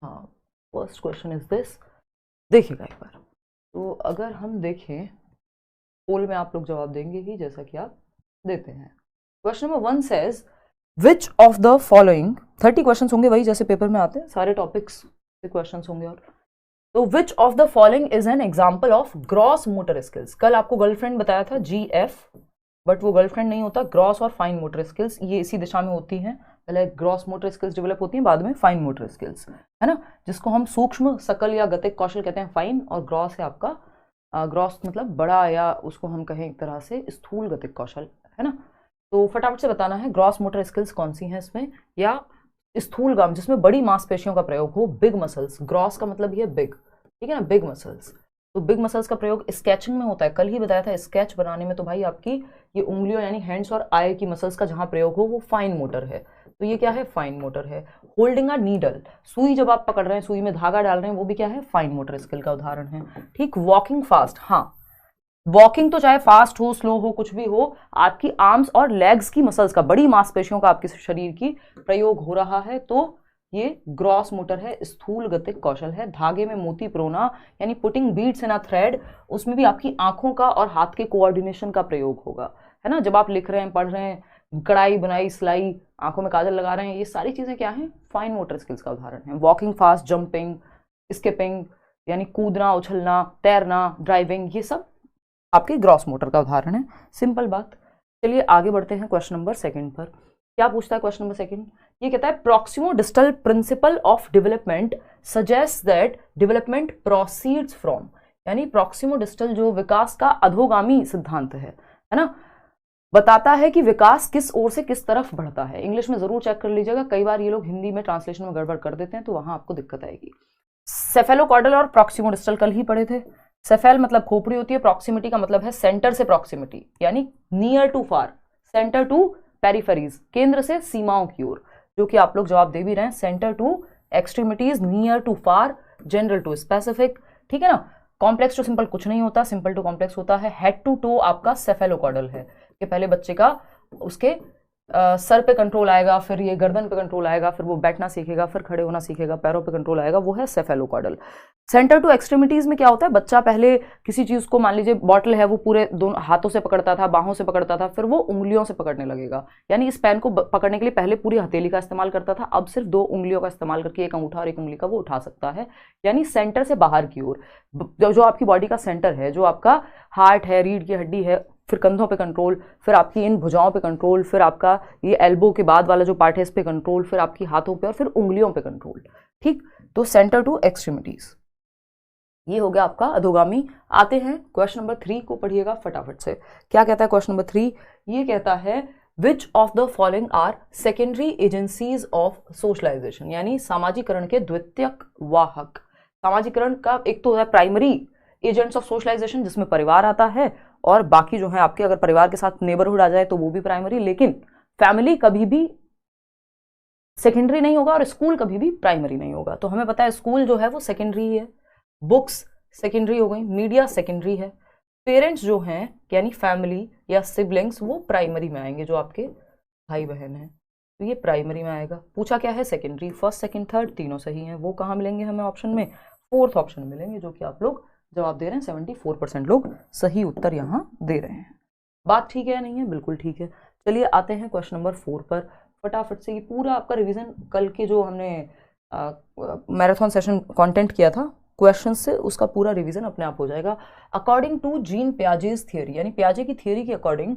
हाँ, first question is this. देखिएगा एक बार, तो अगर हम देखें पोल में आप लोग जवाब देंगे ही जैसा कि आप देते हैं। Question number 1 says which of the following, 30 question होंगे वही जैसे पेपर में आते हैं, सारे टॉपिक्स से क्वेश्चन होंगे। और तो विच of the following is an example of gross motor skills. कल आपको गर्लफ्रेंड बताया था GF, बट वो गर्लफ्रेंड नहीं होता, ग्रॉस और फाइन मोटर स्किल्स ये इसी दिशा में होती हैं। पहले ग्रॉस मोटर स्किल्स डेवलप होती हैं, बाद में फाइन मोटर स्किल्स, है ना, जिसको हम सूक्ष्म सकल या गतिक कौशल कहते हैं फाइन, और ग्रॉस है आपका, ग्रॉस मतलब बड़ा, या उसको हम कहें एक तरह से स्थूल गतिक कौशल, है ना। तो फटाफट से बताना है ग्रॉस मोटर स्किल्स कौन सी हैं इसमें, या स्थूल गाम जिसमें बड़ी मांसपेशियों का प्रयोग हो, बिग मसल्स, ग्रॉस का मतलब ये बिग, ठीक है ना, बिग मसल्स। तो बिग मसल्स का प्रयोग स्केचिंग में होता है, कल ही बताया था, स्केच बनाने में तो भाई आपकी ये उंगलियों यानी हैंड्स और आई की मसल्स का जहां प्रयोग हो वो फाइन मोटर है। तो ये क्या है, फाइन मोटर है। होल्डिंग अ नीडल, सुई जब आप पकड़ रहे हैं, सुई में धागा डाल रहे हैं, वो भी क्या है, फाइन मोटर स्किल का उदाहरण है। ठीक, वॉकिंग फास्ट, हाँ वॉकिंग तो चाहे फास्ट हो स्लो हो कुछ भी हो, आपकी आर्म्स और लेग्स की मसल्स का, बड़ी मांसपेशियों का आपके शरीर की प्रयोग हो रहा है, तो ये ग्रॉस मोटर है, स्थूल गतिक कौशल है। धागे में मोती पिरोना यानी पुटिंग बीड्स इन अ थ्रेड, उसमें भी आपकी आंखों का और हाथ के कोऑर्डिनेशन का प्रयोग होगा, है ना। जब आप लिख रहे हैं, पढ़ रहे हैं, कढ़ाई बुनाई सिलाई, आंखों में काजल लगा रहे हैं, ये सारी चीजें क्या हैं, फाइन मोटर स्किल्स का उदाहरण है। वॉकिंग फास्ट, जंपिंग, स्किपिंग यानी कूदना उछलना, तैरना, ड्राइविंग, ये सब आपके ग्रॉस मोटर का उदाहरण है। सिंपल बात। चलिए आगे बढ़ते हैं क्वेश्चन नंबर 2 पर। क्या पूछता है क्वेश्चन नंबर 2? ये कहता है proximo distal principle of development suggest that development proceeds from, यानी प्रॉक्सिमो डिस्टल जो विकास का अधोगामी सिद्धांत है ना, बताता है कि विकास किस ओर से किस तरफ बढ़ता है। इंग्लिश में जरूर चेक कर लीजिएगा, कई बार ये लोग हिंदी में ट्रांसलेशन में गड़बड़ कर देते हैं, तो वहां आपको दिक्कत आएगी। सेफेलोकॉर्डल और प्रॉक्सिमो डिस्टल कल ही पढ़े थे। सेफेल मतलब खोपड़ी होती है, प्रॉक्सिमिटी का मतलब है सेंटर से प्रॉक्सिमिटी, यानी near to far, centre to peripheries, केंद्र से सीमाओं की ओर, जो कि आप लोग जवाब दे भी रहे हैं, center to extremities, near to far, general to specific, ठीक है ना। कॉम्प्लेक्स टू सिंपल कुछ नहीं होता, सिंपल टू कॉम्प्लेक्स होता है। हेड टू टो आपका सेफेलोकॉर्डल है, कि पहले बच्चे का उसके सर पे कंट्रोल आएगा, फिर ये गर्दन पे कंट्रोल आएगा, फिर वो बैठना सीखेगा, फिर खड़े होना सीखेगा, पैरों पे कंट्रोल आएगा, वो है सेफेलोकॉर्डल। सेंटर टू एक्सट्रीमिटीज में क्या होता है, बच्चा पहले किसी चीज को, मान लीजिए बॉटल है, वो पूरे दोनों हाथों से पकड़ता था, बाहों से पकड़ता था, फिर वो उंगलियों से पकड़ने लगेगा, यानी इस पेन को पकड़ने के लिए पहले पूरी हथेली का इस्तेमाल करता था, अब सिर्फ 2 उंगलियों का इस्तेमाल करके, एक अंगूठा और एक उंगली का वो उठा सकता है, यानी सेंटर से बाहर की ओर। जो आपकी बॉडी का सेंटर है, जो आपका हार्ट है, रीढ़ की हड्डी है, फिर कंधों पे कंट्रोल, फिर आपकी इन भुजाओं पे कंट्रोल, फिर आपका ये एल्बो के बाद वाला जो पार्ट है इस पे कंट्रोल, फिर आपकी हाथों पे और फिर उंगलियों पे कंट्रोल। ठीक, तो सेंटर टू एक्सट्रीमिटीज, ये हो गया आपका अधोगामी। आते हैं क्वेश्चन नंबर 3 को, पढ़िएगा फटाफट से। क्या कहता है क्वेश्चन नंबर 3? ये कहता है which of the following are secondary agencies of socialization, यानी सामाजिकरण के द्वितीयक वाहक। सामाजिकरण का एक तो होता है प्राइमरी एजेंट्स ऑफ सोशलाइजेशन, जिसमें परिवार आता है, और बाकी जो है आपके, अगर परिवार के साथ नेबरहुड आ जाए तो वो भी प्राइमरी, लेकिन फैमिली कभी भी सेकेंडरी नहीं होगा और स्कूल कभी भी प्राइमरी नहीं होगा। तो हमें पता है स्कूल जो है वो सेकेंडरी है, बुक्स सेकेंडरी हो गई, मीडिया सेकेंडरी है, पेरेंट्स जो हैं यानी फैमिली या सिबलिंग्स वो प्राइमरी में आएंगे, जो आपके भाई बहन हैं, तो ये प्राइमरी में आएगा। पूछा क्या है, सेकेंडरी। फर्स्ट सेकंड थर्ड तीनों सही हैं, वो कहाँ मिलेंगे हमें ऑप्शन में, 4th ऑप्शन मिलेंगे, जो कि आप लोग जवाब दे रहे हैं। 74% लोग सही उत्तर यहाँ दे रहे हैं। बात ठीक है या नहीं है? बिल्कुल ठीक है। चलिए आते हैं क्वेश्चन नंबर 4 पर फटाफट से। ये पूरा आपका रिवीजन कल के जो हमने मैराथन सेशन कंटेंट किया था क्वेश्चन से, उसका पूरा रिवीजन अपने आप हो जाएगा। According to Jean Piaget's theory, यानी पियाजे की थियरी के according,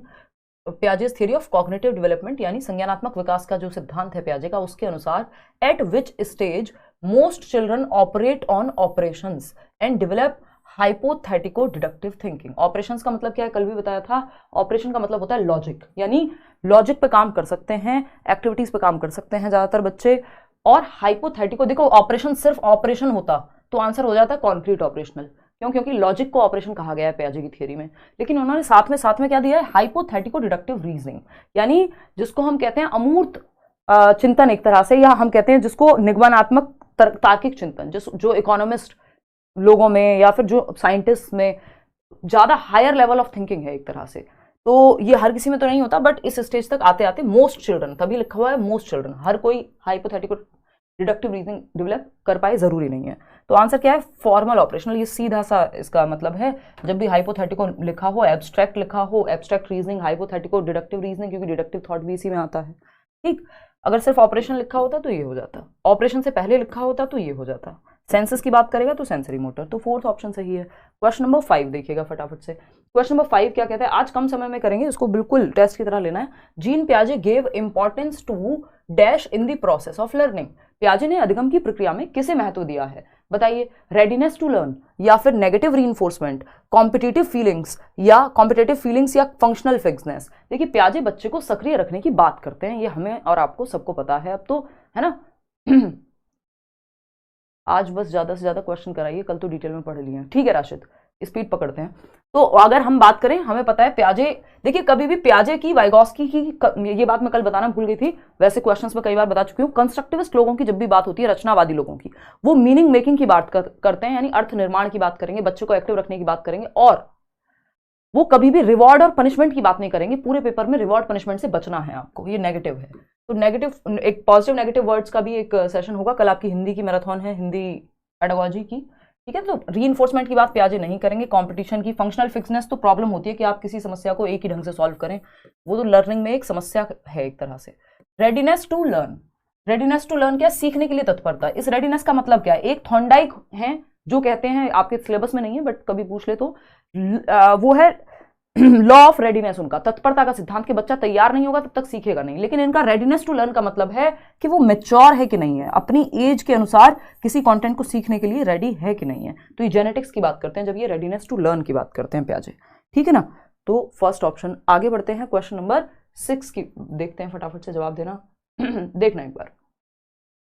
Piaget's theory of cognitive development यानी संज्ञानात्मक विकास का जो सिद्धांत है पियाजे का, उसके अनुसार at which stage most children operate on operations and develop hypothetico deductive thinking. Operations का मतलब क्या है, कल भी बताया था, ऑपरेशन का मतलब होता है लॉजिक, यानी लॉजिक पे काम कर सकते हैं, एक्टिविटीज पे काम कर सकते हैं ज्यादातर बच्चे। और हाइपोथेटिको, देखो ऑपरेशन सिर्फ ऑपरेशन होता तो आंसर हो जाता कॉन्क्रीट ऑपरेशनल, क्यों? क्योंकि लॉजिक को ऑपरेशन कहा गया है पियाजे की थियरी में, लेकिन उन्होंने साथ में क्या दिया है, हाइपोथेटिको डिडक्टिव रीजनिंग, यानी जिसको हम कहते हैं अमूर्त चिंतन एक तरह से, या हम कहते हैं जिसको निगमनात्मक तार्किक चिंतन, जो इकोनॉमिस्ट लोगों में या फिर जो साइंटिस्ट में ज्यादा हायर लेवल ऑफ थिंकिंग है एक तरह से। तो ये हर किसी में तो नहीं होता, बट इस स्टेज तक आते आते मोस्ट चिल्ड्रन, तभी लिखा हुआ है मोस्ट चिल्ड्रन, हर कोई हाइपोथेटिकल डिडक्टिव रीजनिंग डेवलप कर पाए, जरूरी नहीं है। तो आंसर क्या है, फॉर्मल ऑपरेशनल। ये सीधा सा इसका मतलब है, जब भी हाइपोथेटिको लिखा हो, एब्स्ट्रैक्ट लिखा हो, एब्स्ट्रैक्ट रीजनिंग, हाइपोथेटिको, डिडक्टिव रीजनिंग, क्योंकि डिडक्टिव थॉट भी इसी में आता है। ठीक, अगर सिर्फ ऑपरेशन लिखा होता तो ये हो जाता, ऑपरेशन से पहले लिखा होता तो ये हो जाता, सेंसस की बात करेगा तो सेंसरी मोटर। तो फोर्थ ऑप्शन सही है। क्वेश्चन नंबर 5 देखिएगा फटाफट से। क्वेश्चन नंबर 5 क्या कहता है, आज कम समय में करेंगे, इसको बिल्कुल टेस्ट की तरह लेना है। Gene पियाजे gave importance to dash in the process of learning. पियाजे ने अधिगम की प्रक्रिया में किसे महत्व दिया है, बताइए। रेडीनेस टू लर्न, या फिर नेगेटिव रीइंफोर्समेंट, कॉम्पिटिटिव फीलिंग्स या फंक्शनल फिक्सनेस। देखिए पियाजे बच्चे को सक्रिय रखने की बात करते हैं, ये हमें और आपको सबको पता है अब तो, है ना। आज बस ज्यादा से ज्यादा क्वेश्चन कराइए, कल तो डिटेल में पढ़ लिए हैं, ठीक है राशिद, स्पीड पकड़ते हैं। तो अगर हम बात करें, हमें पता है पियाजे, देखिए कभी भी पियाजे की, वाइगॉस्की की, ये बात मैं कल बताना भूल गई थी, वैसे क्वेश्चंस में कई बार बता चुकी हूँ। कंस्ट्रक्टिविस्ट लोगों की जब भी बात होती है, रचनावादी लोगों की, वो मीनिंग मेकिंग की बात करते हैं, यानी अर्थ निर्माण की बात करेंगे, बच्चों को एक्टिव रखने की बात करेंगे, और वो कभी भी रिवॉर्ड और पनिशमेंट की बात नहीं करेंगे। पूरे पेपर में रिवॉर्ड पनिशमेंट से बचना है आपको, ये नेगेटिव है। तो नेगेटिव, एक पॉजिटिव नेगेटिव वर्ड्स का भी एक सेशन होगा कल, आपकी हिंदी की मैराथन है, हिंदी पेडागोजी की, ठीक है। तो रीइंफोर्समेंट की बात पियाजे नहीं करेंगे, कंपटीशन की, फंक्शनल फिक्सनेस तो प्रॉब्लम होती है कि आप किसी समस्या को एक ही ढंग से सॉल्व करें, वो तो लर्निंग में एक समस्या है एक तरह से। Readiness to learn, readiness to learn क्या, सीखने के लिए तत्परता। इस रेडीनेस का मतलब क्या है, एक थॉर्नडाइक है जो कहते हैं, आपके सिलेबस में नहीं है बट कभी पूछ ले तो, वो है लॉ ऑफ रेडीनेस, उनका तत्परता का सिद्धांत, कि बच्चा तैयार नहीं होगा तब तक सीखेगा नहीं। लेकिन इनका रेडीनेस टू लर्न का मतलब है कि वो मैच्योर है कि नहीं है, अपनी एज के अनुसार किसी कंटेंट को सीखने के लिए रेडी है कि नहीं है। तो ये जेनेटिक्स की बात करते हैं जब ये रेडीनेस टू लर्न की बात करते हैं पियाजे, ठीक है ना। तो फर्स्ट ऑप्शन। आगे बढ़ते हैं, क्वेश्चन नंबर 6 की देखते हैं, फटाफट से जवाब देना। देखना एक बार,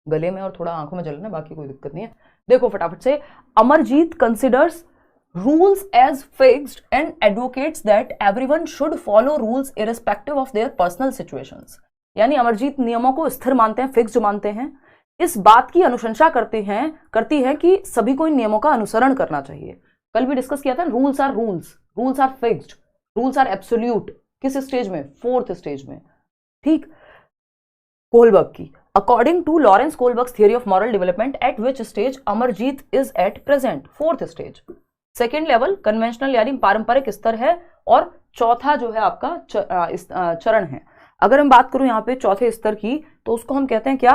गले में और थोड़ा आंखों में जलना, बाकी कोई दिक्कत नहीं है। देखो फटाफट से, Amarjeet considers rules as fixed and advocates that everyone should follow rules irrespective of their personal situations। यानी अमरजीत नियमों को स्थिर मानते हैं, फिक्स्ड मानते हैं, इस बात की अनुशंसा करती है कि सभी को इन नियमों का अनुसरण करना चाहिए। कल भी डिस्कस किया था, rules are rules, rules are fixed, rules are absolute. किस स्टेज में, 4th स्टेज में, ठीक। कोलबर्ग की, according to Lawrence Kohlberg's theory of moral development, at which stage Amarjeet is at present, 4th stage. Second level conventional यानी पारंपरिक स्तर है, और चौथा जो है आपका चरण है। अगर हम बात करूं यहाँ पे चौथे स्तर की, तो उसको हम कहते हैं क्या,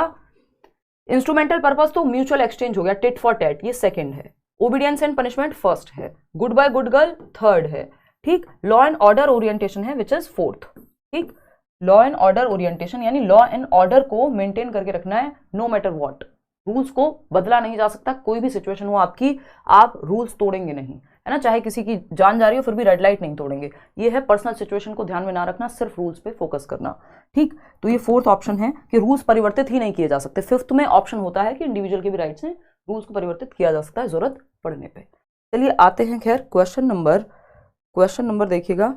इंस्ट्रूमेंटल पर्पस, तो म्यूचुअल एक्सचेंज हो गया, टिट फॉर टैट, ये सेकंड है। ओबीडियंस एंड पनिशमेंट फर्स्ट है, good boy good girl third है, ठीक। लॉ एंड ऑर्डर ओरिएंटेशन है विच इज 4th, ठीक। लॉ एंड ऑर्डर ओरिएंटेशन यानी लॉ एंड ऑर्डर को मेंटेन करके रखना है, नो मैटर व्हाट, रूल्स को बदला नहीं जा सकता, कोई भी सिचुएशन हो आपकी, आप रूल्स तोड़ेंगे नहीं, है ना। चाहे किसी की जान जा रही हो फिर भी रेड लाइट नहीं तोड़ेंगे। ये है पर्सनल सिचुएशन को ध्यान में ना रखना, सिर्फ रूल्स पे फोकस करना, ठीक। तो ये 4th ऑप्शन है कि रूल्स परिवर्तित ही नहीं किए जा सकते। 5th में ऑप्शन होता है कि इंडिविजुअल के भी राइट्स हैं, रूल्स को परिवर्तित किया जा सकता है जरूरत पड़ने पे। चलिए आते हैं, खैर क्वेश्चन नंबर देखिएगा,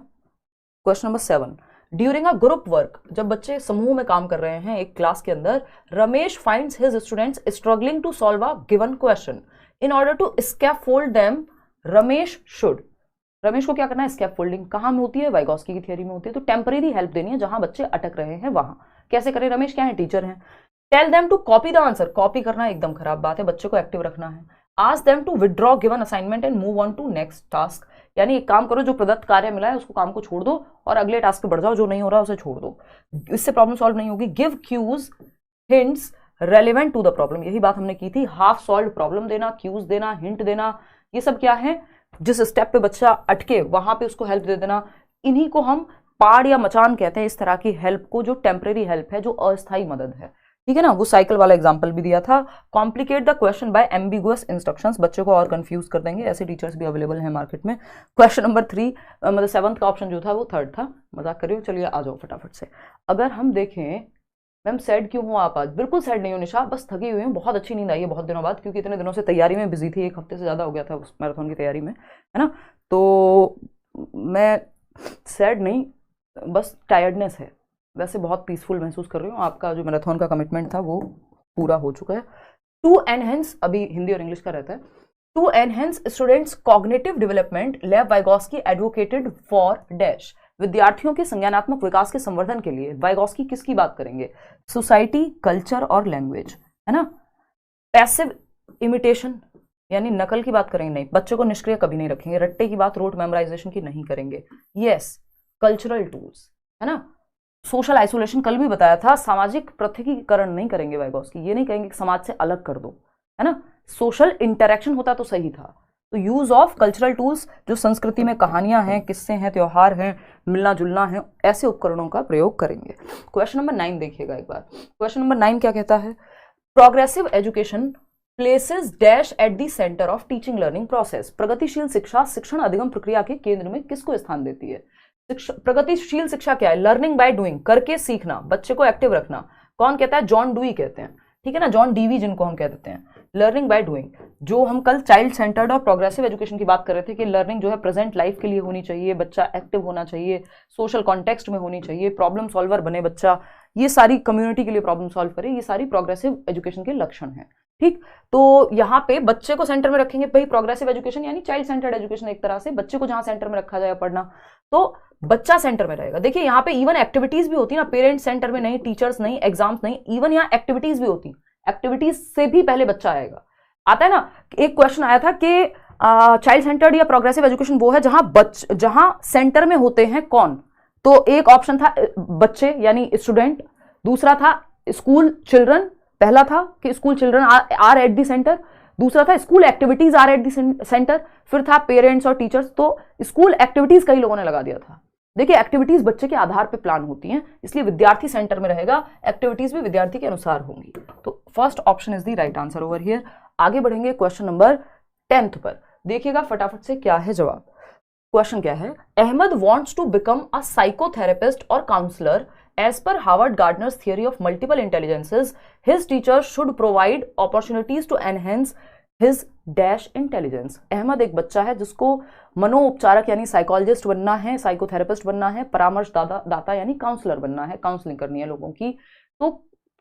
question number 7। During a group work, जब बच्चे समूह में काम कर रहे हैं एक क्लास के अंदर, Ramesh finds his students struggling to solve a given question. In order to scaffold them, Ramesh को क्या करना है, स्कैफोल्डिंग कहां में होती है, वाइगॉस्की की थियरी में होती है। तो टेम्परेरी हेल्प देनी है, जहां बच्चे अटक रहे हैं वहां। कैसे करें, रमेश क्या है, टीचर हैं। Tell them to copy the answer, copy करना एकदम खराब बात है, बच्चे को एक्टिव रखना है। Ask them to withdraw given assignment and move on to next task, यानी एक काम करो, जो प्रदत्त कार्य मिला है उसको, काम को छोड़ दो और अगले टास्क पे बढ़ जाओ, जो नहीं हो रहा उसे छोड़ दो, इससे प्रॉब्लम सॉल्व नहीं होगी। Give cues hints relevant to the problem, यही बात हमने की थी, हाफ सॉल्व प्रॉब्लम देना, क्यूज देना, हिंट देना, ये सब क्या है, जिस स्टेप पे बच्चा अटके वहां पे उसको हेल्प दे देना। इन्हीं को हम पाड़ या मचान कहते हैं, इस तरह की हेल्प को, जो टेम्परेरी हेल्प है, जो अस्थायी मदद है, ठीक है ना। वो साइकिल वाला एग्जांपल भी दिया था। Complicate the question by ambiguous instructions, बच्चे को और कंफ्यूज कर देंगे, ऐसे टीचर्स भी अवेलेबल हैं मार्केट में। क्वेश्चन नंबर 3, मतलब 7th का ऑप्शन जो था वो 3rd था, मजाक कर रही हूँ। चलिए आ जाओ फटाफट से। अगर हम देखें, मैम सैड क्यों हो आप आज, बिल्कुल सैड नहीं हो निशा, बस थकी हुई हूँ, बहुत अच्छी नींद आई है बहुत दिनों बाद, क्योंकि इतने दिनों से तैयारी में बिजी थी, 1 हफ्ते से ज़्यादा हो गया था उस मैराथन की तैयारी में, है ना। तो मैं सैड नहीं, बस टायर्डनेस है, वैसे बहुत पीसफुल महसूस कर रही हूँ। आपका जो मैराथन का कमिटमेंट था वो पूरा हो चुका है। टू एनहेंस, अभी हिंदी और इंग्लिश का रहता है, to enhance students cognitive development, Lev Vygotsky advocated for dash, विद्यार्थियों के संज्ञानात्मक विकास के संवर्धन के लिए वाइगॉस्की किसकी बात करेंगे, सोसाइटी, कल्चर और लैंग्वेज, है ना। पैसिव इमिटेशन यानी नकल की बात करेंगे नहीं, बच्चे को निष्क्रिय कभी नहीं रखेंगे, रट्टे की बात रोट मेमोराइजेशन की नहीं करेंगे। यस, कल्चरल टूल्स, है ना। सोशल आइसोलेशन कल भी बताया था, सामाजिक पृथकीकरण नहीं करेंगे वाइगोस्की, ये नहीं कहेंगे कि समाज से अलग कर दो, है ना। सोशल इंटरेक्शन होता तो सही था। तो यूज ऑफ कल्चरल टूल्स, जो संस्कृति में कहानियां हैं, किस्से हैं, त्योहार हैं, मिलना जुलना है, ऐसे उपकरणों का प्रयोग करेंगे। क्वेश्चन नंबर 9 देखिएगा एक बार। क्वेश्चन नंबर 9 क्या कहता है? Progressive education places dash at the centre of teaching learning process. प्रगतिशील शिक्षा शिक्षण अधिगम प्रक्रिया के केंद्र में किसको स्थान देती है? प्रगतिशील शिक्षा क्या है? लर्निंग बाय डूइंग, करके सीखना, बच्चे को एक्टिव रखना। कौन कहता है? जॉन डूई कहते हैं, ठीक है ना, जॉन डीवी जिनको हम कह देते हैं। लर्निंग बाय डूइंग, जो हम कल चाइल्ड सेंटर्ड और प्रोग्रेसिव एजुकेशन की बात कर रहे थे कि लर्निंग जो है प्रेजेंट लाइफ के लिए होनी चाहिए, बच्चा एक्टिव होना चाहिए, सोशल कॉन्टेक्स्ट में होनी चाहिए, प्रॉब्लम सॉल्वर बने बच्चा, ये सारी कम्युनिटी के लिए प्रॉब्लम सॉल्व करे, ये सारी प्रोग्रेसिव एजुकेशन के लक्षण हैं। ठीक, तो यहाँ पे बच्चे को सेंटर में रखेंगे, भाई प्रोग्रेसिव एजुकेशन यानी चाइल्ड सेंटर्ड एजुकेशन, एक तरह से बच्चे को जहां सेंटर में रखा जाए पढ़ना, तो बच्चा सेंटर में रहेगा। देखिए यहाँ पे इवन एक्टिविटीज भी होती है ना, पेरेंट्स सेंटर में नहीं, टीचर्स नहीं, एग्जाम्स नहीं, इवन यहाँ एक्टिविटीज भी होती, एक्टिविटीज से भी पहले बच्चा आएगा। आता है ना, एक क्वेश्चन आया था कि चाइल्ड सेंटर्ड या प्रोग्रेसिव एजुकेशन वो है जहां सेंटर में होते हैं कौन? तो एक ऑप्शन था बच्चे यानी स्टूडेंट, दूसरा था स्कूल चिल्ड्रन, पहला था कि school children are at the centre, दूसरा था school activities are at the centre, फिर था पेरेंट्स और टीचर्स। तो स्कूल एक्टिविटीज कई लोगों ने लगा दिया था। देखिए एक्टिविटीज बच्चे के आधार पे प्लान होती हैं, इसलिए विद्यार्थी सेंटर में रहेगा, एक्टिविटीज भी विद्यार्थी के अनुसार होंगी। तो first option is the right answer over here. आगे बढ़ेंगे क्वेश्चन नंबर 10 पर, देखिएगा फटाफट से क्या है जवाब। क्वेश्चन क्या है? Ahmad wants to become a psychotherapist और counsellor. As per Howard Gardner's theory of multiple intelligences, his teachers should provide opportunities to enhance his dash intelligence. Ahmad एक बच्चा है जिसको मनोउपचारक यानी साइकोलॉजिस्ट बनना है, साइकोथेरेपिस्ट बनना है, परामर्श दाता यानी काउंसलर बनना है, काउंसलिंग करनी है लोगों की। तो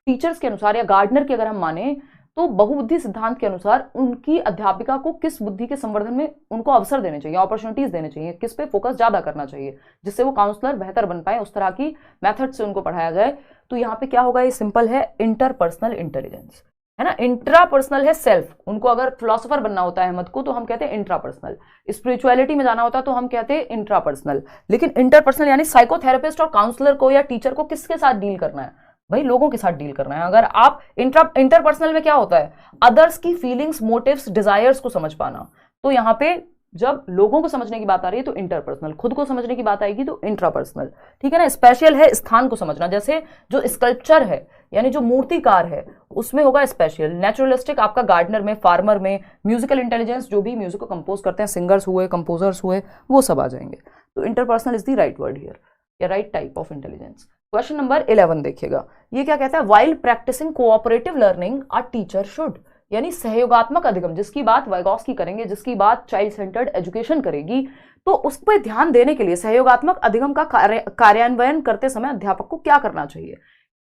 टीचर्स के अनुसार या गार्डनर के अगर हम माने तो बहुबुद्धि सिद्धांत के अनुसार उनकी अध्यापिका को किस बुद्धि के संवर्धन में उनको अवसर देने चाहिए, अपॉर्चुनिटीज देने चाहिए, किस पे फोकस ज्यादा करना चाहिए जिससे वो काउंसलर बेहतर बन पाए, उस तरह की मेथड से उनको पढ़ाया जाए। तो यहाँ पे क्या होगा? ये सिंपल है, इंटरपर्सनल इंटेलिजेंस, है ना। इंट्रापर्सनल है सेल्फ, उनको अगर फिलोसोफर बनना होता है अहमद को तो हम कहते हैं इंट्रापर्सनल, स्पिरिचुअलिटी में जाना होता है तो हम कहते हैं इंट्रापर्सनल। लेकिन इंटरपर्सनल यानी साइकोथेरेपिस्ट और काउंसलर को या टीचर को किसके साथ डील करना है? भाई लोगों के साथ डील करना है। अगर आप इंटरपर्सनल में क्या होता है? अदर्स की फीलिंग्स, मोटिव्स, डिजायर्स को समझ पाना। तो यहाँ पे जब लोगों को समझने की बात आ रही है तो इंटरपर्सनल, खुद को समझने की बात आएगी तो इंट्रापर्सनल, ठीक है ना। स्पेशल है स्थान को समझना, जैसे जो स्कल्पचर है यानी जो मूर्तिकार है उसमें होगा स्पेशल। नेचुरलिस्टिक आपका गार्डनर में, फार्मर में। म्यूजिकल इंटेलिजेंस जो भी म्यूजिक को कंपोज करते हैं, सिंगर्स हुए, कंपोजर्स हुए, वो सब आ जाएंगे। तो interpersonal is the right word here या right type of intelligence. Question number 11 देखिएगा, ये क्या कहता है? While practicing cooperative learning a teacher should, यानी सहयोगात्मक अधिगम, जिसकी बात वाइगोस्की करेंगे, जिसकी बात चाइल्ड सेंटर्ड एजुकेशन करेगी, तो उस पर ध्यान देने के लिए सहयोगात्मक अधिगम का कार्यान्वयन करते समय अध्यापक को क्या करना चाहिए?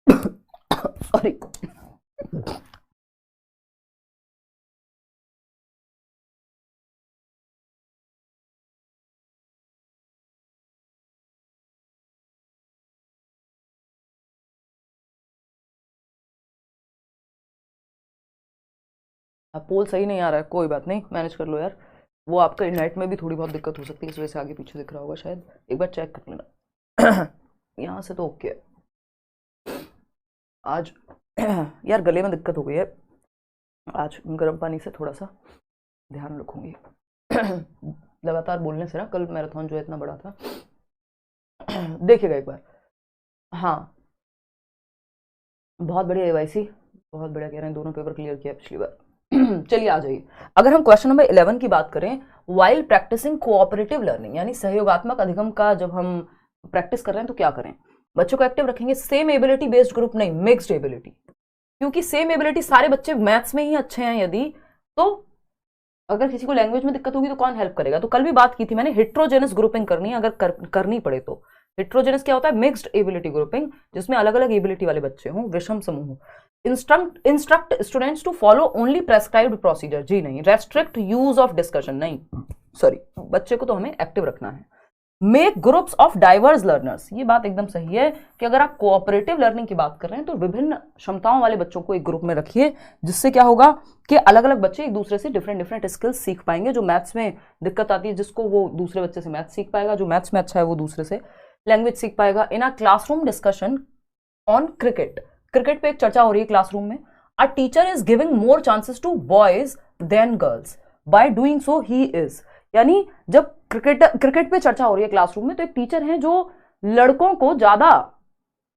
सॉरी पोल सही नहीं आ रहा है, कोई बात नहीं, मैनेज कर लो यार। वो आपका नेट में भी थोड़ी बहुत दिक्कत हो सकती है, इस वजह से आगे पीछे दिख रहा होगा शायद, एक बार चेक कर लेना। यहाँ से तो ओके है। आज यार गले में दिक्कत हो गई है, आज गर्म पानी से थोड़ा सा ध्यान रखूंगी। लगातार बोलने से ना, कल मैराथन जो है इतना बड़ा था। देखिएगा एक बार, हाँ बहुत बढ़िया एवाईसी, बहुत बढ़िया कह रहे हैं, दोनों पेपर क्लियर किया पिछली बार। चलिए आ जाइए, अगर हम क्वेश्चन नंबर 11 की बात करें, वाइल प्रैक्टिसिंग कोऑपरेटिव लर्निंग यानी सहयोगात्मक अधिगम का जब हम प्रैक्टिस कर रहे हैं तो क्या करें? बच्चों को एक्टिव रखेंगे, सेम एबिलिटी बेस्ड ग्रुप नहीं, मिक्स्ड एबिलिटी, क्योंकि सेम एबिलिटी सारे बच्चे मैथ्स में ही अच्छे हैं यदि, तो अगर किसी को लैंग्वेज में दिक्कत होगी तो कौन हेल्प करेगा? तो कल भी बात की थी मैंने, हेट्रोजेनस ग्रुपिंग करनी है अगर करनी पड़े तो। हेट्रोजेनस क्या होता है? मिक्स्ड एबिलिटी ग्रुपिंग, जिसमें अलग अलग एबिलिटी वाले बच्चे हों, विषम समूह। Instruct students to follow only prescribed procedure, जी नहीं। रेस्ट्रिक्ट यूज ऑफ डिस्कशन, नहीं, सॉरी, बच्चे को तो हमें एक्टिव रखना है। Make groups of diverse learners. ये बात एकदम सही है कि अगर आप कोऑपरेटिव लर्निंग की बात कर रहे हैं तो विभिन्न क्षमताओं वाले बच्चों को एक ग्रुप में रखिए, जिससे क्या होगा कि अलग अलग बच्चे एक दूसरे से डिफरेंट डिफरेंट स्किल्स सीख पाएंगे। जो मैथ्स में दिक्कत आती है जिसको, वो दूसरे बच्चे से मैथ्स सीख पाएगा, जो मैथ्स में अच्छा है वो दूसरे से लैंग्वेज सीख पाएगा। In a classroom discussion on cricket, cricket पे एक चर्चा हो रही है क्लासरूम में। A teacher is giving more chances to boys than girls, by doing so he is. यानी जब क्रिकेट पे चर्चा हो रही है क्लासरूम में, तो एक टीचर हैं जो लड़कों को ज्यादा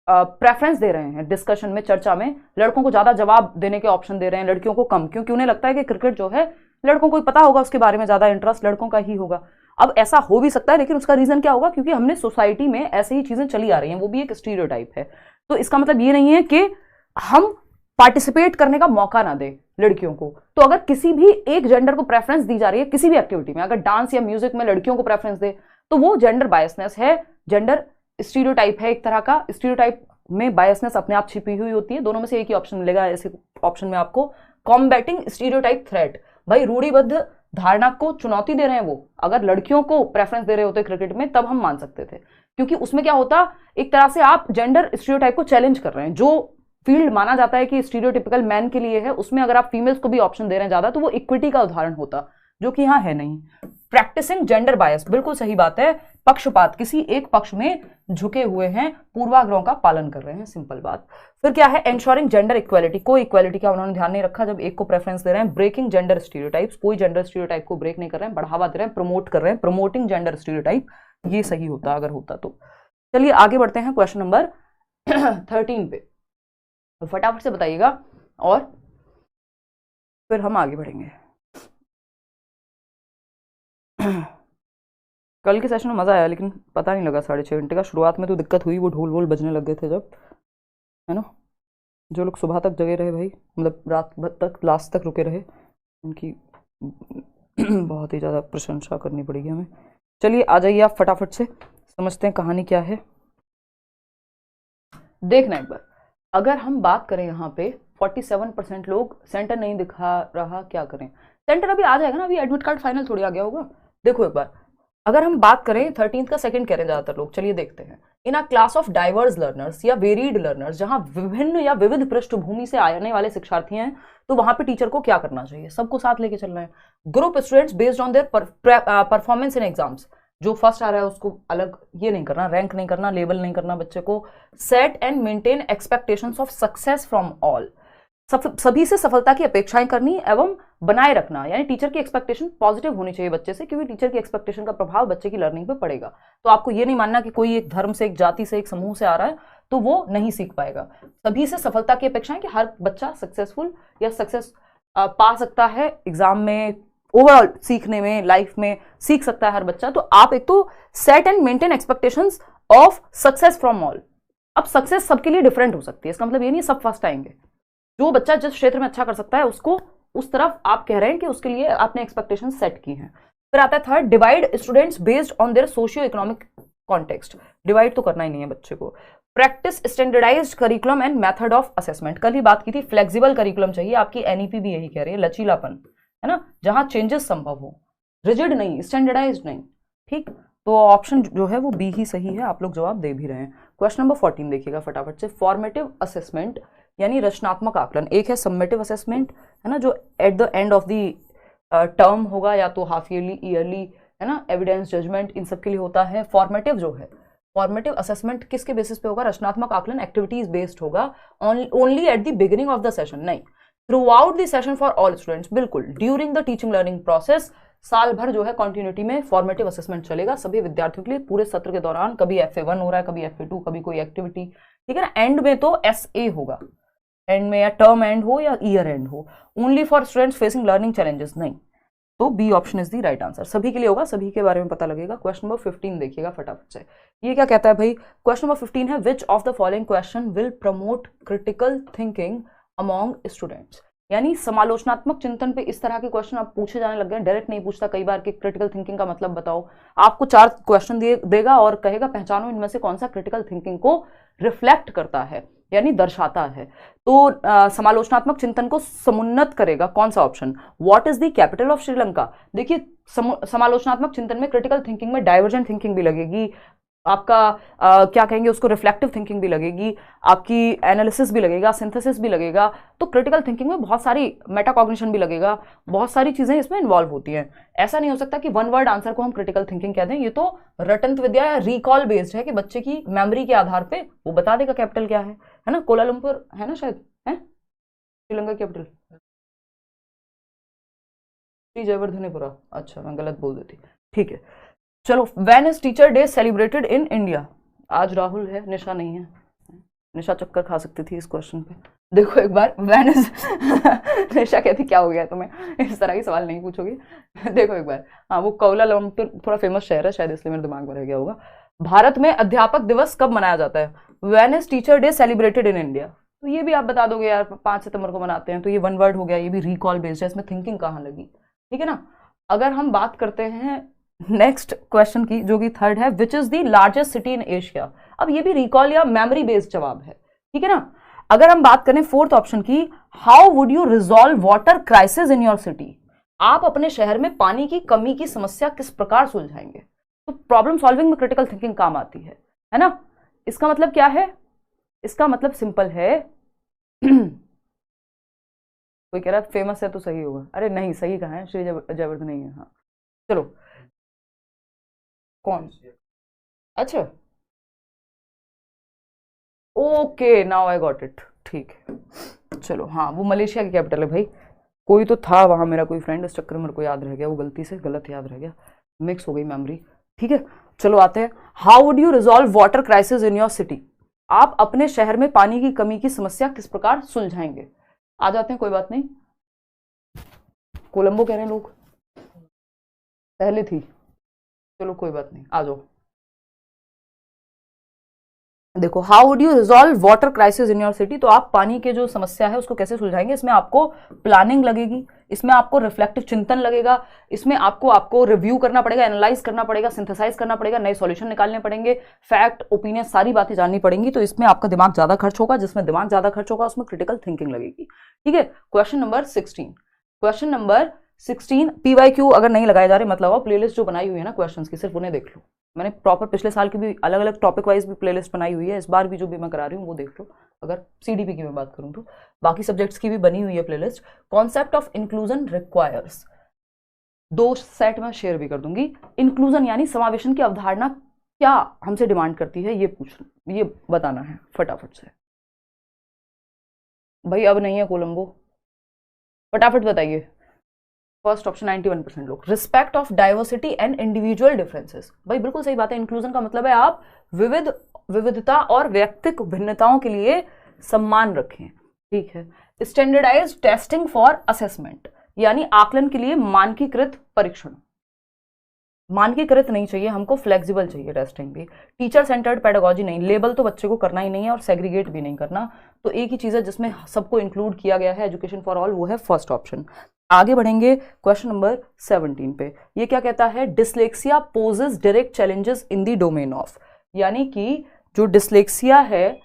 प्रेफरेंस दे रहे हैं डिस्कशन में, चर्चा में लड़कों को ज्यादा जवाब देने के ऑप्शन दे रहे हैं, लड़कियों को कम, क्योंकि उन्हें लगता है कि क्रिकेट जो है लड़कों को ही पता होगा, उसके बारे में ज्यादा इंटरेस्ट लड़कों का ही होगा। अब ऐसा हो भी सकता है, लेकिन उसका रीजन क्या होगा, क्योंकि हमने सोसाइटी में ऐसे ही चीजें चली आ रही हैं, वो भी एक स्टीरियोटाइप है। तो इसका मतलब ये नहीं है कि हम पार्टिसिपेट करने का मौका ना दे लड़कियों को। तो अगर किसी भी एक जेंडर को प्रेफरेंस दी जा रही है किसी भी एक्टिविटी में, अगर डांस या म्यूजिक में लड़कियों को प्रेफरेंस दे, तो वो जेंडर बायसनेस है, जेंडर स्टीरियोटाइप है एक तरह का। स्टीरियोटाइप में बायसनेस अपने आप छिपी हुई होती है। दोनों में से एक ही ऑप्शन मिलेगा ऐसे ऑप्शन में आपको, कॉम्बैटिंग स्टीरियोटाइप थ्रेट। भाई रूढ़िबद्ध धारणा को चुनौती दे रहे हैं वो। अगर लड़कियों को प्रेफरेंस दे रहे होते क्रिकेट में तब हम मान सकते थे, क्योंकि उसमें क्या होता, एक तरह से आप जेंडर स्टीरियोटाइप को चैलेंज कर रहे हैं। जो फील्ड माना जाता है कि स्टीरियोटिपिकल मैन के लिए है, उसमें अगर आप फीमेल्स को भी ऑप्शन दे रहे हैं ज्यादा, तो वो इक्विटी का उदाहरण होता, जो कि यहां है नहीं। प्रैक्टिसिंग जेंडर बायस, बिल्कुल सही बात है। पक्षपात, किसी एक पक्ष में झुके हुए हैं, पूर्वाग्रहों का पालन कर रहे हैं, सिंपल बात। फिर क्या है, एंश्योरिंग जेंडर इक्वालिटी, कोई इक्वालिटी का उन्होंने ध्यान नहीं रखा जब एक को प्रेफरेंस दे रहे हैं। ब्रेकिंग जेंडर स्टीरियोटाइप्स, कोई जेंडर स्टीरियोटाइप को ब्रेक नहीं कर रहे हैं, बढ़ावा दे रहे हैं, प्रमोट कर रहे हैं, प्रमोटिंग जेंडर स्टीरियोटाइप। ये सही होता अगर होता तो। चलिए आगे बढ़ते हैं क्वेश्चन नंबर 13 पे, तो फटाफट से बताइएगा और फिर हम आगे बढ़ेंगे। कल के सेशन में मजा आया, लेकिन पता नहीं लगा 6:30 घंटे का। शुरुआत में तो दिक्कत हुई, वो ढोल वोल बजने लग गए थे जब, है ना। जो लोग सुबह तक जगे रहे भाई, मतलब रात तक लास्ट तक रुके रहे, उनकी बहुत ही ज़्यादा प्रशंसा करनी पड़ेगी हमें। चलिए आ जाइए आप फटाफट से, समझते हैं कहानी क्या है। देखना एक बार, अगर हम बात करें यहाँ पे 47% लोग सेंटर नहीं दिखा रहा, क्या करें। सेंटर अभी आ जाएगा ना, अभी एडमिट कार्ड फाइनल थोड़ी आ गया होगा। देखो एक बार, अगर हम बात करें 13th का सेकंड कह रहे हैं ज्यादातर लोग, चलिए देखते हैं। In a class of diverse learners या वेरीड लर्नर्स, जहां विभिन्न या विविध पृष्ठभूमि से आने वाले शिक्षार्थी हैं, तो वहां पे टीचर को क्या करना चाहिए, सबको साथ लेके चलना है। Group students based on their performance in exams, जो फर्स्ट आ रहा है उसको अलग ये नहीं करना, रैंक नहीं करना, लेबल नहीं करना बच्चे को। Set and maintain expectations of success from all, सभी से सफलता की अपेक्षाएं करनी एवं बनाए रखना, यानी टीचर की एक्सपेक्टेशन पॉजिटिव होनी चाहिए बच्चे से, क्योंकि टीचर की एक्सपेक्टेशन का प्रभाव बच्चे की लर्निंग पे पड़ेगा। तो आपको ये नहीं मानना कि कोई एक धर्म से, एक जाति से, एक समूह से आ रहा है तो वो नहीं सीख पाएगा। सभी से सफलता की अपेक्षाएं कि हर बच्चा सक्सेसफुल या सक्सेस पा सकता है एग्जाम में, ओवरऑल सीखने में, लाइफ में सीख सकता है हर बच्चा। तो आप एक तो set and maintain expectations of success from all. अब सक्सेस सबके लिए डिफरेंट हो सकती है, इसका मतलब ये नहीं सब फर्स्ट आएंगे। जो बच्चा जिस क्षेत्र में अच्छा कर सकता है उसको उस तरफ आप कह रहे हैं कि उसके लिए आपने एक्सपेक्टेशन सेट की हैं। फिर आता है third, divide students based on their socio economic context. Divide तो करना ही नहीं है बच्चे को। Practise standardised curriculum and method of assessment, कल ही बात की थी, फ्लेक्सिबल करिकुलम चाहिए, आपकी एनईपी भी यही कह रही है, लचीलापन, है ना, जहां चेंजेस संभव हो, रिजिड नहीं, स्टैंडर्डाइज्ड नहीं। ठीक, तो ऑप्शन जो है वो बी ही सही है, आप लोग जवाब दे भी रहे हैं। क्वेश्चन नंबर 14 देखिएगा फटाफट से। फॉर्मेटिव असेसमेंट यानी रचनात्मक आकलन, एक है समेटिव असेसमेंट, है ना, जो at the end of the term होगा, या तो हाफ ईयरली, ईयरली, है ना, एविडेंस जजमेंट, इन सब के लिए होता है। फॉर्मेटिव जो है, फॉर्मेटिव असेसमेंट किसके बेसिस पे होगा, रचनात्मक आकलन एक्टिविटीज बेस्ड होगा, only at the beginning of the session, नहीं throughout the session for all students, बिल्कुल during the teaching learning process, साल भर जो है कंटिन्यूटी में फॉर्मेटिव असेसमेंट चलेगा सभी विद्यार्थियों के लिए पूरे सत्र के दौरान। कभी FA1 हो रहा है, कभी FA2, कभी कोई एक्टिविटी, ठीक है ना। एंड में तो SA होगा, एंड में या टर्म एंड हो या ईयर एंड हो, only for students facing learning challenges नहीं। तो B option is the right answer, सभी के लिए होगा, सभी के बारे में पता लगेगा। क्वेश्चन नंबर 15 देखिएगा फटाफट से, ये क्या कहता है भाई। क्वेश्चन नंबर 15 है, which of the following question will promote critical thinking among students, यानी समालोचनात्मक चिंतन पे इस तरह के क्वेश्चन अब पूछे जाने लग गए, डायरेक्ट नहीं पूछता कई बार कि क्रिटिकल थिंकिंग का मतलब बताओ। आपको 4 क्वेश्चन देगा और कहेगा पहचानो इनमें से कौन सा क्रिटिकल थिंकिंग को रिफ्लेक्ट करता है, यानी दर्शाता है। तो समालोचनात्मक चिंतन को समुन्नत करेगा कौन सा option, what is the capital of Sri Lanka. देखिए समालोचनात्मक चिंतन में, क्रिटिकल थिंकिंग में डाइवर्जेंट थिंकिंग भी लगेगी, आपका क्या कहेंगे उसको, रिफ्लेक्टिव थिंकिंग भी लगेगी, आपकी एनालिसिस भी लगेगा, सिंथेसिस भी लगेगा। तो क्रिटिकल थिंकिंग में बहुत सारी, मेटाकॉग्निशन भी लगेगा, बहुत सारी चीजें इसमें इन्वॉल्व होती हैं। ऐसा नहीं हो सकता कि वन वर्ड आंसर को हम क्रिटिकल थिंकिंग कह दें। ये तो रटंत विद्या या रिकॉल बेस्ड है कि बच्चे की मेमोरी के आधार पे वो बता देगा कैपिटल क्या है ना। कोलालंपुर है ना शायद, है श्रीलंका कैपिटल, श्री जयवर्धनेपुरा। अच्छा मैं गलत बोल देती, ठीक है। चलो, when is teacher day celebrated in India? आज राहुल है, निशा नहीं है। निशा चक्कर खा सकती थी इस क्वेश्चन पे। देखो एक बार, व्हेन इज निशा कहती क्या हो गया तुम्हें, इस तरह के सवाल नहीं पूछोगी। देखो एक बार, हाँ वो कोलालंपुर थोड़ा फेमस शहर है शायद, इसलिए मेरे दिमाग में रह गया होगा। भारत में अध्यापक दिवस कब मनाया जाता है? When is teacher day celebrated in India? तो ये भी आप बता दोगे यार, 5 सितंबर को मनाते हैं। तो ये वन वर्ड हो गया, ये भी रिकॉल बेस्ड है, इसमें थिंकिंग कहाँ लगी, ठीक है ना। अगर हम बात करते हैं नेक्स्ट क्वेश्चन की, जो कि थर्ड है, which is the largest city in Asia? अब ये भी रिकॉल या मेमोरी बेस्ड जवाब है, ठीक है ना। अगर हम बात करें फोर्थ ऑप्शन की, how would you resolve water crisis in your city? आप अपने शहर में पानी की कमी की समस्या किस प्रकार सुलझाएंगे? तो प्रॉब्लम सॉल्विंग में क्रिटिकल थिंकिंग काम आती है ना। इसका मतलब क्या है? इसका मतलब सिंपल है कोई कह रहा है फेमस है तो सही होगा, अरे नहीं, सही कहा है, श्री जयवर्धन नहीं है। हाँ चलो, कौन? अच्छा, okay now I got it, ठीक है। चलो हाँ, वो मलेशिया की कैपिटल है भाई। कोई तो था वहां मेरा कोई फ्रेंड, इस चक्कर में मेरे को याद रह गया, वो गलती से गलत याद रह गया, मिक्स हो गई मेमोरी, ठीक है। चलो आते हैं, how would you resolve water crisis in your city? आप अपने शहर में पानी की कमी की समस्या किस प्रकार सुलझाएंगे? आ जाते हैं, कोई बात नहीं। कोलंबो कह रहे हैं लोग, पहले थी, चलो कोई बात नहीं, आ जाओ। देखो, how would you resolve water crisis in your city? तो आप पानी के जो समस्या है उसको कैसे सुलझाएंगे? इसमें आपको प्लानिंग लगेगी, इसमें आपको रिफ्लेक्टिव चिंतन लगेगा, इसमें आपको रिव्यू करना पड़ेगा, एनालाइज करना पड़ेगा, सिंथेसाइज करना पड़ेगा, नए सॉल्यूशन निकालने पड़ेंगे, फैक्ट ओपिनियन सारी बातें जाननी पड़ेंगी। तो इसमें आपका दिमाग ज्यादा खर्च होगा, जिसमें दिमाग ज्यादा खर्च होगा उसमें क्रिटिकल थिंकिंग लगेगी, ठीक है। Question number 16, question number 16 PYQ अगर नहीं लगाए जा रहे, मतलब आप प्लेलिस्ट जो बनाई हुई है ना क्वेश्चंस की, सिर्फ उन्हें देख लो। मैंने प्रॉपर पिछले साल की भी अलग अलग टॉपिक वाइज भी प्लेलिस्ट बनाई हुई है, इस बार भी जो भी मैं करा रही हूँ वो देख लो। अगर CDP की मैं बात करूँ तो बाकी सब्जेक्ट्स की भी बनी हुई है playlist. Concept of inclusion requires, 2 set में शेयर भी कर दूंगी। इंक्लूजन यानी समावेशन की अवधारणा क्या हमसे डिमांड करती है, ये बताना है फटाफट से। भाई अब नहीं है कोलंबो, फटाफट बताइए। फर्स्ट ऑप्शन 91% लोग, respect of diversity and individual differences. भाई बिल्कुल सही बात है, इंक्लूजन का मतलब है आप विविधता और व्यक्तिगत भिन्नताओं के लिए सम्मान रखें, ठीक है। स्टैंडर्डाइज्ड टेस्टिंग फॉर असेसमेंट यानी आकलन के लिए मानकीकृत परीक्षण। मानकीकृत नहीं चाहिए हमको, फ्लेक्सिबल चाहिए टेस्टिंग भी। टीचर सेंटर्ड पेडागोजी नहीं, लेबल तो बच्चे को करना ही नहीं है और सेग्रीगेट भी नहीं करना। तो एक ही चीज है जिसमें सबको इंक्लूड किया गया है, एजुकेशन फॉर ऑल, वो है फर्स्ट ऑप्शन। आगे बढ़ेंगे क्वेश्चन नंबर 17 पे। ये क्या कहता है? Dyslexia poses direct challenges in the domain of, यानी कि जो डिसलेक्सिया है,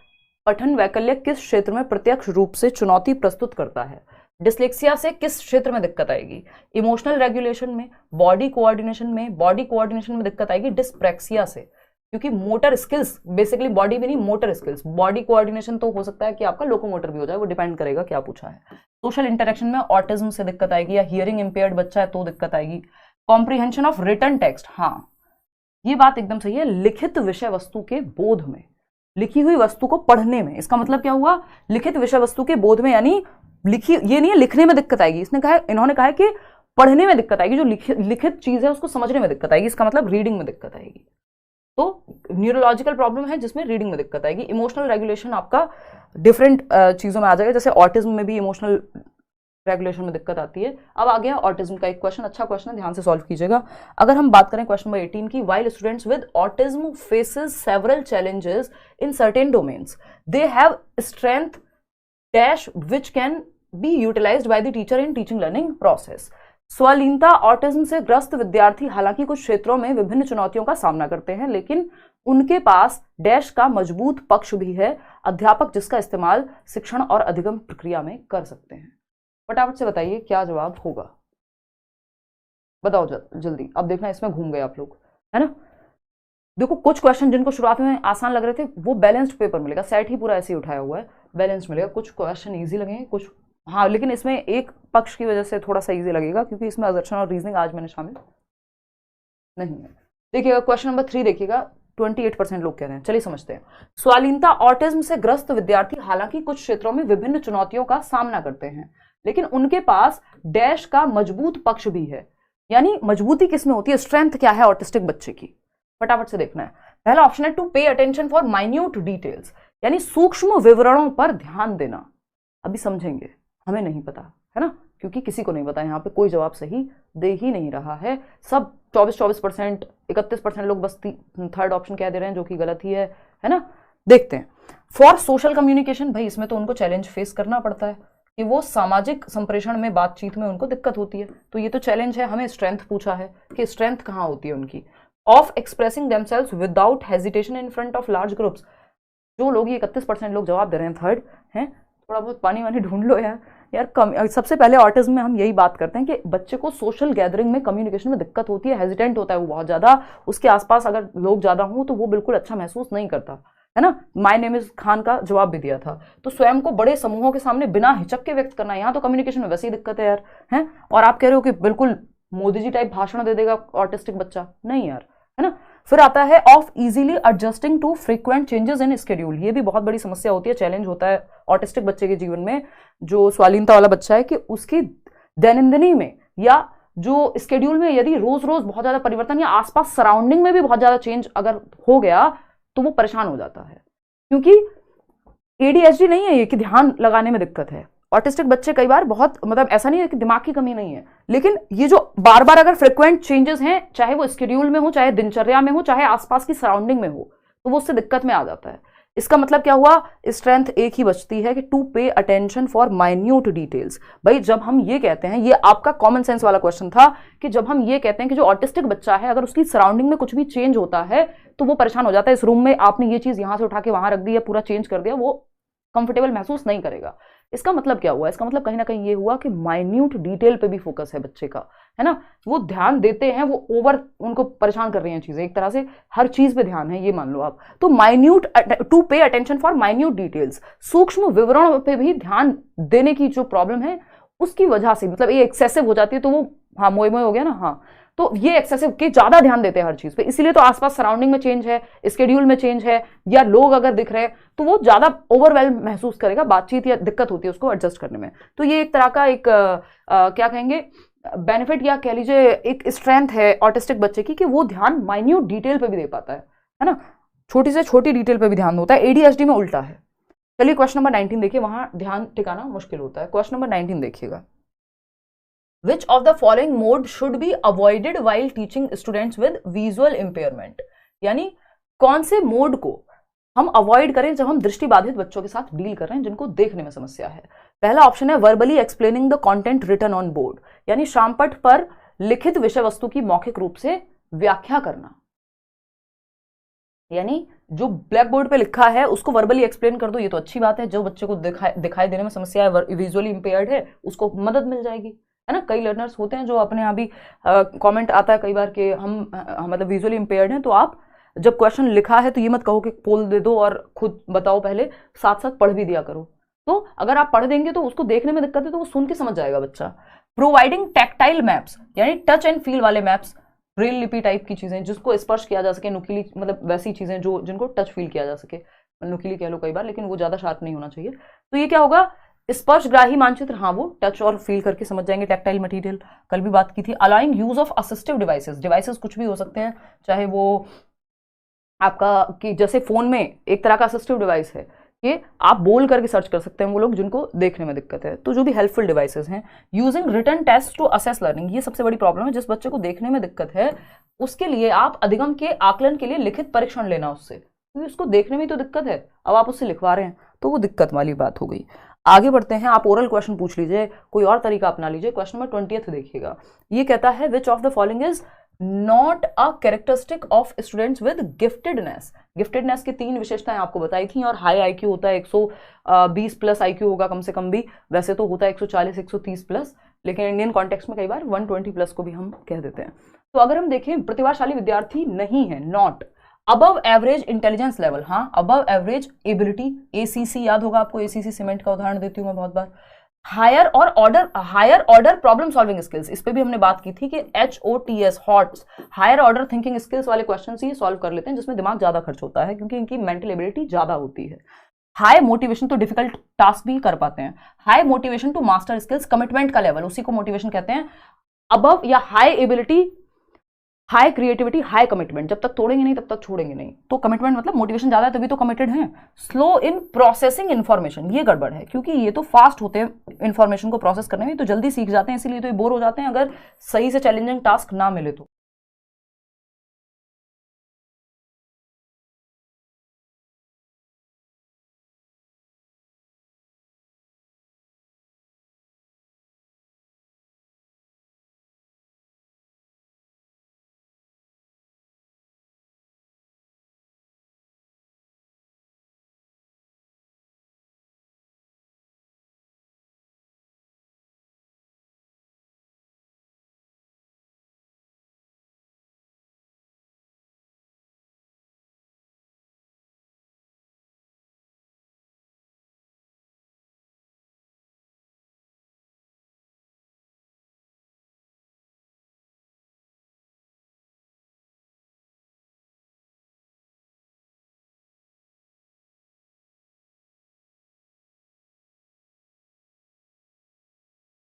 पठन वैकल्य किस क्षेत्र में प्रत्यक्ष रूप से चुनौती प्रस्तुत करता है? डिसलेक्सिया से किस क्षेत्र में दिक्कत आएगी? इमोशनल रेगुलेशन में, बॉडी कोऑर्डिनेशन में। बॉडी कोऑर्डिनेशन में दिक्कत आएगी डिस्प्रैक्सिया से, क्योंकि मोटर स्किल्स, बेसिकली बॉडी भी नहीं, मोटर स्किल्स। बॉडी कोऑर्डिनेशन तो हो सकता है कि आपका लोकोमोटर भी हो जाए, वो डिपेंड करेगा क्या पूछा है। सोशल इंटरेक्शन में ऑटिज्म से दिक्कत आएगी, या हियरिंग इंपेयर्ड बच्चा है तो दिक्कत आएगी। कॉम्प्रिहेंशन ऑफ रिटन टेक्स्ट, हाँ ये बात एकदम सही है, लिखित विषय वस्तु के बोध में, लिखी हुई वस्तु को पढ़ने में। इसका मतलब क्या हुआ? लिखित विषय वस्तु के बोध में, यानी लिखी, ये नहीं है लिखने में दिक्कत आएगी, इन्होंने कहा है कि पढ़ने में दिक्कत आएगी, जो लिखित चीज है उसको समझने में दिक्कत आएगी, इसका मतलब रीडिंग में दिक्कत आएगी। तो न्यूरोलॉजिकल प्रॉब्लम है जिसमें रीडिंग में दिक्कत आएगी। इमोशनल रेगुलेशन आपका डिफरेंट चीजों में आ जाएगा, जैसे ऑटिज्म में भी इमोशनल रेगुलेशन में दिक्कत आती है। अब आ गया ऑटिज्म का एक क्वेश्चन, अच्छा क्वेश्चन है, ध्यान से सॉल्व कीजिएगा। अगर हम बात करें क्वेश्चन नंबर 18 की, while students with autism faces several challenges in certain domains, they have strength dash which can be utilized by the teacher in teaching learning process. स्वलीनता ऑटिज्म से ग्रस्त विद्यार्थी हालांकि कुछ क्षेत्रों में विभिन्न चुनौतियों का सामना करते हैं, लेकिन उनके पास डैश का मजबूत पक्ष भी है, अध्यापक जिसका इस्तेमाल शिक्षण और अधिगम प्रक्रिया में कर सकते हैं। फटाफट से बताइए क्या जवाब होगा। बताओ जल्दी, अब देखना इसमें घूम गए आप लोग, है ना। देखो कुछ क्वेश्चन जिनको शुरुआत में आसान लग रहे थे वो बैलेंस्ड पेपर मिलेगा, सेट ही पूरा ऐसे ही उठाया हुआ है, बैलेंस्ड मिलेगा। कुछ क्वेश्चन इजी लगेंगे, कुछ हाँ, लेकिन इसमें एक पक्ष की वजह से थोड़ा सा इजी लगेगा क्योंकि इसमें असर्शन और रीजनिंग आज मैंने शामिल नहीं है। देखिएगा क्वेश्चन नंबर 3 देखिएगा, 28% लोग कह रहे हैं, चलिए समझते हैं। स्वालीनता ऑटिज्म से ग्रस्त विद्यार्थी हालांकि कुछ क्षेत्रों में विभिन्न चुनौतियों का सामना करते हैं, लेकिन उनके पास डैश का मजबूत पक्ष भी है। यानी मजबूती किसमें होती है, स्ट्रेंथ क्या है ऑटिस्टिक बच्चे की, फटाफट से देखना है। पहला ऑप्शन है to pay attention for minute details, यानी सूक्ष्म विवरणों पर ध्यान देना। अभी समझेंगे, हमें नहीं पता है ना, क्योंकि किसी को नहीं पता, यहाँ पे कोई जवाब सही दे ही नहीं रहा है। सब 24% 31% लोग बस थर्ड ऑप्शन कह दे रहे हैं, जो कि गलत ही है ना। देखते हैं। फॉर सोशल कम्युनिकेशन, भाई इसमें तो उनको चैलेंज फेस करना पड़ता है कि वो सामाजिक संप्रेषण में, बातचीत में उनको दिक्कत होती है, तो ये तो चैलेंज है। हमें स्ट्रेंथ पूछा है कि स्ट्रेंथ कहाँ होती है उनकी। Of expressing themselves without hesitation in front of large groups, जो लोग, ये 31% लोग जवाब दे रहे हैं थर्ड हैं, थोड़ा बहुत पानी वानी ढूंढ लो यार कम। सबसे पहले ऑटिज्म में हम यही बात करते हैं कि बच्चे को सोशल गैदरिंग में, कम्युनिकेशन में दिक्कत होती है, हेजिटेंट होता है वो बहुत ज्यादा, उसके आसपास अगर लोग ज्यादा हों तो वो बिल्कुल अच्छा महसूस नहीं करता है ना। माय नेम इज खान का जवाब भी दिया था। तो स्वयं को बड़े समूहों के सामने बिना हिचक के व्यक्त करना, यहाँ तो कम्युनिकेशन में वैसे ही दिक्कत है यार, है। और आप कह रहे हो कि बिल्कुल मोदी जी टाइप भाषण दे देगा ऑटिस्टिक बच्चा, नहीं यार, है ना। फिर आता है of easily adjusting to frequent changes in schedule, ये भी बहुत बड़ी समस्या होती है, चैलेंज होता है ऑटिस्टिक बच्चे के जीवन में, जो स्वालीनता वाला बच्चा है, कि उसकी दैनंदिनी में या जो स्केड्यूल में यदि रोज रोज बहुत ज्यादा परिवर्तन या आसपास सराउंडिंग में भी बहुत ज्यादा चेंज अगर हो गया तो वो परेशान हो जाता है। क्योंकि एडीएचडी नहीं है ये कि ध्यान लगाने में दिक्कत है, ऑटिस्टिक बच्चे कई बार बहुत, मतलब ऐसा नहीं है कि दिमाग की कमी नहीं है, लेकिन ये जो बार बार अगर फ्रिक्वेंट चेंजेस हैं, चाहे वो स्केड्यूल में हो, चाहे दिनचर्या में हो, चाहे आसपास की सराउंडिंग में हो, तो वो उससे दिक्कत में आ जाता है। इसका मतलब क्या हुआ, स्ट्रेंथ एक ही बचती है कि to pay attention for minute details. भाई जब हम ये कहते हैं, ये आपका कॉमन सेंस वाला क्वेश्चन था, कि जब हम ये कहते हैं कि जो ऑटिस्टिक बच्चा है अगर उसकी सराउंडिंग में कुछ भी चेंज होता है तो वो परेशान हो जाता है। इस रूम में आपने ये चीज यहां से उठा के वहां रख दी या पूरा चेंज कर दिया, वो कंफर्टेबल महसूस नहीं करेगा। इसका मतलब क्या हुआ, इसका मतलब कहीं ना कहीं ये हुआ कि माइन्यूट डिटेल पे भी फोकस है बच्चे का, है ना। वो ध्यान देते हैं, वो ओवर उनको परेशान कर रही हैं चीजें, एक तरह से हर चीज पे ध्यान है, ये मान लो आप। तो minute, to pay attention for minute details, सूक्ष्म विवरणों पे भी ध्यान देने की जो प्रॉब्लम है उसकी वजह से, मतलब ये एक्सेसिव हो जाती है तो वो, हाँ मोए मोए हो गया ना, हाँ, तो ये एक्सेसिव के ज्यादा ध्यान देते हैं हर चीज पे, इसीलिए तो आसपास सराउंडिंग में चेंज है, स्केड्यूल में चेंज है, या लोग अगर दिख रहे हैं तो वो ज्यादा ओवरवेल्म महसूस करेगा, बातचीत या दिक्कत होती है उसको एडजस्ट करने में। तो ये एक तरह का एक क्या कहेंगे, बेनिफिट या कह लीजिए एक स्ट्रेंथ है ऑटिस्टिक बच्चे की, कि वो ध्यान माइन्यूट डिटेल पे भी दे पाता है ना, छोटी से छोटी डिटेल पे भी ध्यान होता है। एडीएचडी में उल्टा है। चलिए क्वेश्चन नंबर 19 देखिए, वहां ध्यान टिकाना मुश्किल होता है। क्वेश्चन नंबर 19 देखिएगा, Which of the following mode should be avoided while teaching students with visual impairment? यानी कौन से मोड को हम अवॉइड करें जब हम दृष्टिबाधित बच्चों के साथ डील कर रहे हैं जिनको देखने में समस्या है। पहला ऑप्शन है verbally explaining the content written on board, यानी शामपट पर लिखित विषय वस्तु की मौखिक रूप से व्याख्या करना, यानी जो ब्लैक बोर्ड पे लिखा है उसको वर्बली एक्सप्लेन कर दो, ये तो अच्छी बात है। जो बच्चे को दिखाई देने में समस्या है, विजुअली इंपेयर्ड है, उसको मदद मिल जाएगी, है ना। कई लर्नर्स होते हैं जो अपने यहाँ भी कमेंट आता है कई बार कि हम मतलब विजुअली इंपेयर्ड हैं, तो आप जब क्वेश्चन लिखा है तो ये मत कहो कि पोल दे दो और खुद बताओ, पहले साथ साथ पढ़ भी दिया करो। तो अगर आप पढ़ देंगे तो उसको देखने में दिक्कत है तो वो सुन के समझ जाएगा बच्चा। प्रोवाइडिंग टैक्टाइल मैप्स, यानी टच एंड फील वाले मैप्स, ब्रेल लिपि टाइप की चीजें जिसको स्पर्श किया जा सके, नुकीली मतलब वैसी चीजें जो जिनको टच फील किया जा सके, नुकीली कह लो कई बार, लेकिन वो ज्यादा शार्प नहीं होना चाहिए। तो ये क्या होगा, स्पर्शग्राही मानचित्र, हाँ वो टच और फील करके समझ जाएंगे, टैक्टाइल मटेरियल कल भी बात की थी। Allowing use of assistive devices, devices कुछ भी हो सकते हैं, चाहे वो आपका कि जैसे फोन में एक तरह का असिस्टिव डिवाइस है कि आप बोल करके सर्च कर सकते हैं वो लोग जिनको देखने में दिक्कत है, तो जो भी हेल्पफुल डिवाइसेस हैं। Using written test to assess learning, ये सबसे बड़ी प्रॉब्लम है, जिस बच्चे को देखने में दिक्कत है उसके लिए आप अधिगम के आकलन के लिए लिखित परीक्षण लेना उससे, क्योंकि उसको देखने में तो दिक्कत है, अब आप उससे लिखवा रहे हैं तो वो दिक्कत वाली बात हो गई। आगे बढ़ते हैं, आप ओरल क्वेश्चन पूछ लीजिए, कोई और तरीका अपना लीजिए। क्वेश्चन नंबर 20 देखिएगा, ये कहता है which of the following is not a characteristic of students with giftedness. Giftedness की 3 विशेषताएं आपको बताई थी, और हाई आईक्यू होता है 120 प्लस आईक्यू होगा कम से कम भी, वैसे तो होता है 140 130 प्लस, लेकिन इंडियन कॉन्टेक्स्ट में कई बार 120 प्लस को भी हम कह देते हैं। तो अगर हम देखें प्रतिभाशाली विद्यार्थी नहीं है, not above average intelligence level, हाँ अबव एवरेज एबिलिटी, एसीसी याद होगा आपको, एसीसी सीमेंट का उदाहरण देती हूं मैं बहुत बार। Higher order problem solving skills, इस पे भी हमने बात की थी कि HOTS HOTS higher order thinking skills वाले क्वेश्चन ही सॉल्व कर लेते हैं जिसमें दिमाग ज्यादा खर्च होता है क्योंकि इनकी मेंटल एबिलिटी ज्यादा होती है। हाई मोटिवेशन तो डिफिकल्ट टास्क भी कर पाते हैं। High motivation to master skills, commitment का लेवल उसी को मोटिवेशन कहते हैं। अबव या high ability, high creativity, high commitment, जब तक तोड़ेंगे नहीं तब तक छोड़ेंगे नहीं। तो कमिटमेंट मतलब मोटिवेशन ज्यादा है तभी तो कमिटेड हैं। स्लो इन प्रोसेसिंग इन्फॉर्मेशन, ये गड़बड़ है क्योंकि ये तो फास्ट होते हैं इन्फॉर्मेशन को प्रोसेस करने में, तो जल्दी सीख जाते हैं, इसीलिए तो ये बोर हो जाते हैं अगर सही से चैलेंजिंग टास्क ना मिले तो।